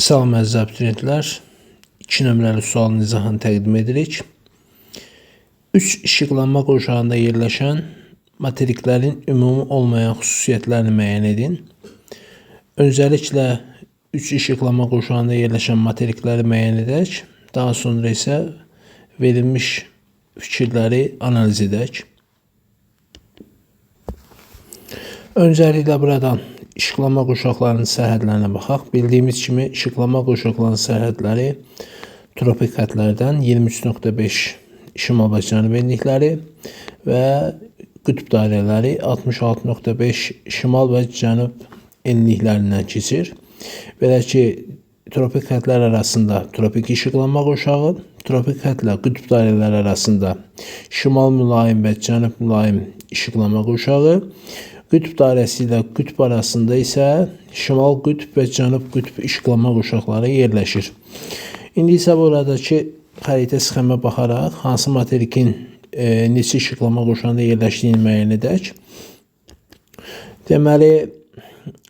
Salam əziz abituriyentlər, 2 nömrəli sualın izahını təqdim edirik. 3 işıqlanma qurşağında yerləşən materiklərin ümumi olmayan xüsusiyyətlərini müəyyən edin. Öncəliklə 3 işıqlanma qurşağında yerləşən materikləri müəyyən edək. Daha sonra isə verilmiş fikirləri analiz edək. Öncəliklə buradan işıqlanma qurşaqlarının sərhədlərinə baxaq. Bildiyimiz kimi işıqlanma qurşaqlarının sərhədləri tropik xəttlərdən 23.5 şimal və cənub enlikləri və qütb dairələri 66.5 şimal və cənub enliklərindən keçir. Belə ki, tropik xəttlər arasında tropik işıqlanma qurşağı, tropik xəttlə qütb dairələri arasında şimal mülayim və cənub mülayim işıqlanma qurşağı, qütb dairəsi ilə qütb arasında isə şimal qütb və cənub qütb işıqlanma qurşaqları yerləşir. İndi isə buradakı xəritə sxemə baxaraq hansı materikin neçə işıqlanma qurşağında yerləşdiyini müəyyən edək. Deməli,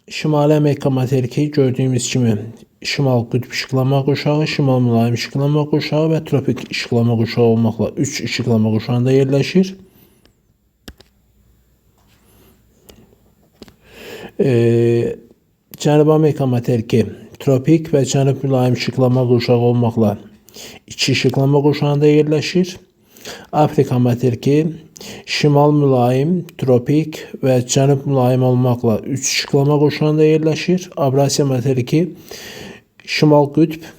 Şimali Amerika materiki gördüyümüz kimi şimal qütb işıqlanma qurşağı, şimal mülayim işıqlanma qurşağı və tropik işıqlanma qurşağı olmaqla 3 işıqlanma qurşağında yerləşir. Cənubi Amerika materiki tropik və cənub mülayim işıqlanma qurşağı olmaqla 2 işıqlanma qurşağında yerləşir. Afrika materiki şimal mülayim, tropik və cənub mülayim olmaqla 3 işıqlanma qurşağında yerləşir. Avrasiya materiki şimal qütb,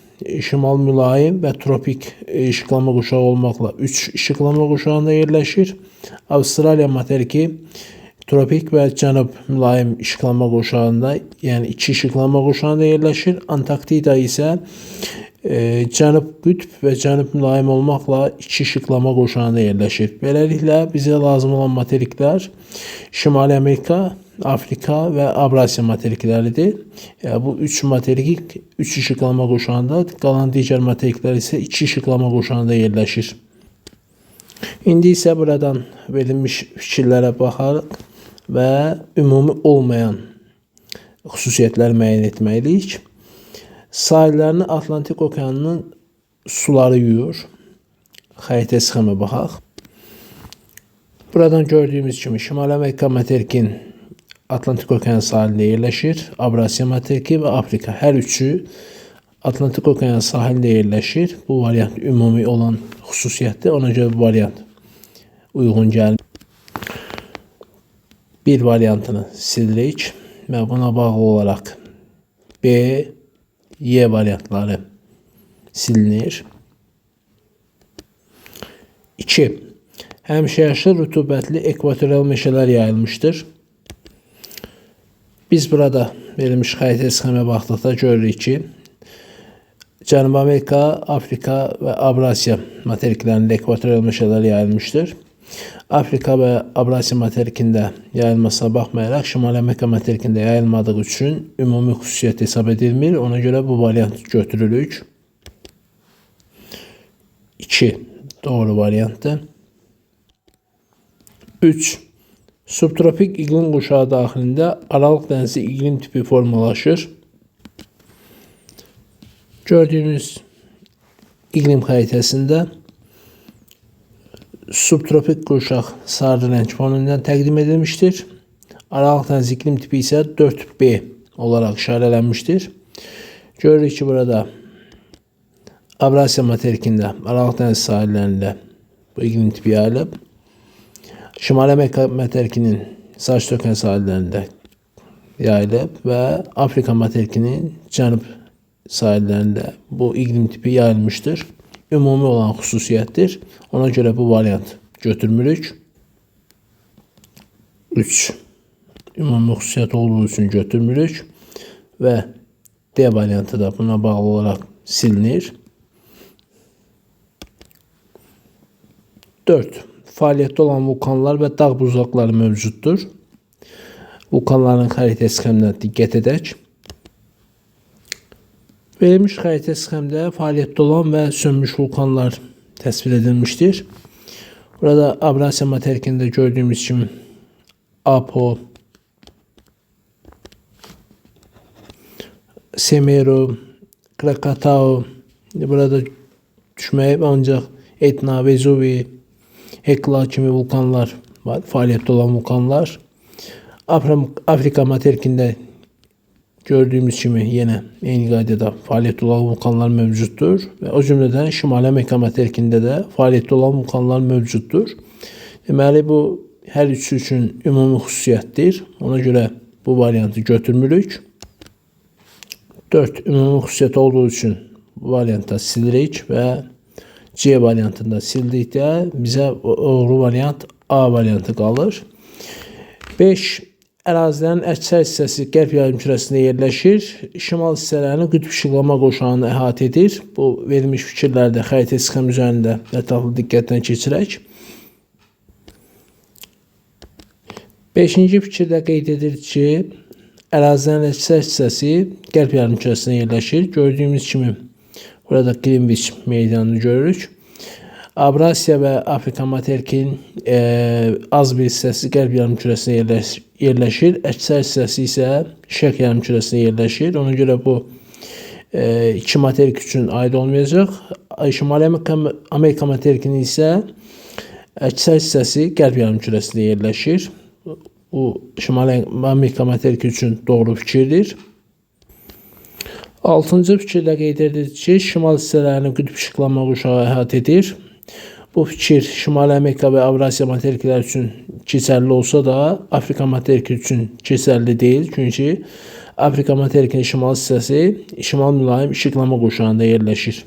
şimal mülayim və tropik işıqlanma qurşağı olmaqla 3 işıqlanma qurşağında yerləşir. Avstraliya materiki tropik və cənub mülayim işıqlanma qurşağında, yəni 2 işıqlanma qurşağında yerləşir. Antarktida isə cənub qütb və cənub mülayim olmaqla 2 işıqlanma qurşağında yerləşir. Beləliklə, bizə lazım olan materiklər Şimali Amerika, Afrika və Avrasiya materikləridir. Bu 3 materik 3 işıqlanma qurşağında, qalan digər materiklər isə 2 işıqlanma qurşağında yerləşir. İndi isə buradan verilmiş fikirlərə baxaraq və ümumi olmayan xüsusiyyətləri müəyyən etməliyik. Sahillərini Atlantik okeanının suları yuyur. Xəritə sxemə baxaq. Buradan gördüyümüz kimi Şimali Amerika materikin Atlantik okean sahilində yerləşir. Avrasiya materiki və Afrika hər üçü Atlantik okean sahilində yerləşir. Bu variant ümumi olan xüsusiyyətdir. Ona görə bu variant uyğun gəlmir. Bir variantını silirik və buna bağlı olaraq B, Y variantları silinir. 2. Həmişəyaşıl rütubətli ekvatorial meşələr yayılmışdır. Biz burada verilmiş xəritə sxemə baxdıqda görürük ki, Cənubi Amerika, Afrika və Avrasiya materiklərində ekvatorial meşələr yayılmışdır. Afrika və Avrasiya materikində yayılmasına baxmayaraq Şimali Amerika materikində yayılmadığı üçün ümumi xüsusiyyət hesab edilmir. Ona görə bu variant götürülük. 2. Doğru variantdır. 3. Subtropik iqlim qurşağı daxilində Aralıq dənizi iqlim tipi formalaşır. Gördüyünüz iqlim xəritəsində subtropik qurşaq sarı rəng fonundan təqdim edilmişdir. Aralıq dənizi iqlim tipi isə 4B olaraq işarələnmişdir. Görürük ki, burada Avrasiya materikində Aralıq dənizi sahillərində bu iqlim tipi yayılıb. Şimali Amerika materikinin Sakit okean sahillərində yayılıb və Afrika materikinin cənub sahillərində bu iqlim tipi yayılmışdır. Ümumi olan xüsusiyyətdir. Ona görə bu variant götürmürük. 3. Ümumi xüsusiyyət olduğu üçün götürmürük və D variantı da buna bağlı olaraq silinir. 4. Fəaliyyətdə olan vulkanlar və dağ buzlaqları mövcuddur. Vulkanların xəritə sxeminə diqqət edək. Verilmiş xəritə sxemdə fəaliyyətdə olan və sönmüş vulkanlar təsvir edilmişdir. Burada Avrasiya materikində gördüyümüz kimi Apo, Semeru, Krakatau burada düşməyib, ancaq Etna, Vezuvi, Hekla kimi vulkanlar var, fəaliyyətdə olan vulkanlar. Afrika materikində gördüyümüz kimi yenə eyni qaydada fəaliyyətdə olan vulkanlar mövcuddur və o cümlədən Şimali Amerika materikində də fəaliyyətdə olan vulkanlar mövcuddur. Deməli bu hər üçü üçün ümumi xüsusiyyətdir. Ona görə bu variantı götürmürük. 4 ümumi xüsusiyyət olduğu üçün bu variantda silirik və C variantında sildikdə bizə doğru variant A variantı qalır. 5. Ərazilərin əksər hissəsi qərb yarımkürəsində yerləşir. Şimal hissələrini qütb işıqlama qoşağını əhatə edir. Bu verilmiş fikirlərdə xəritə sxem üzərində ətraflı diqqətdən keçirək. 5-ci fikirdə qeyd edir ki, ərazilərin əksər hissəsi qərb yarımkürəsində yerləşir. Gördüyümüz kimi burada Greenwich meydanını görürük. Avrasiya və Afrika materikinin az bir hissəsi qərb yarımkürəsində yerləşir. Əksər hissəsi isə şərq yarımkürəsində yerləşir. Ona görə bu iki materik üçün aid olmayacaq. Şimali Amerika materikinin isə əksər hissəsi qərb yarımkürəsində yerləşir. Bu Şimali Amerika materiki üçün doğru fikirdir. 6-cı fikirdə qeyd edilir ki, şimal hissələrini qütb işıqlama quşağı əhatə edir. Bu fikir Şimali Amerika və Avrasiya materikləri üçün keçərli olsa da, Afrika materiki üçün keçərli deyil. Çünki Afrika materikinin şimal hissəsi şimal mülayim işıqlama quşağında yerləşir.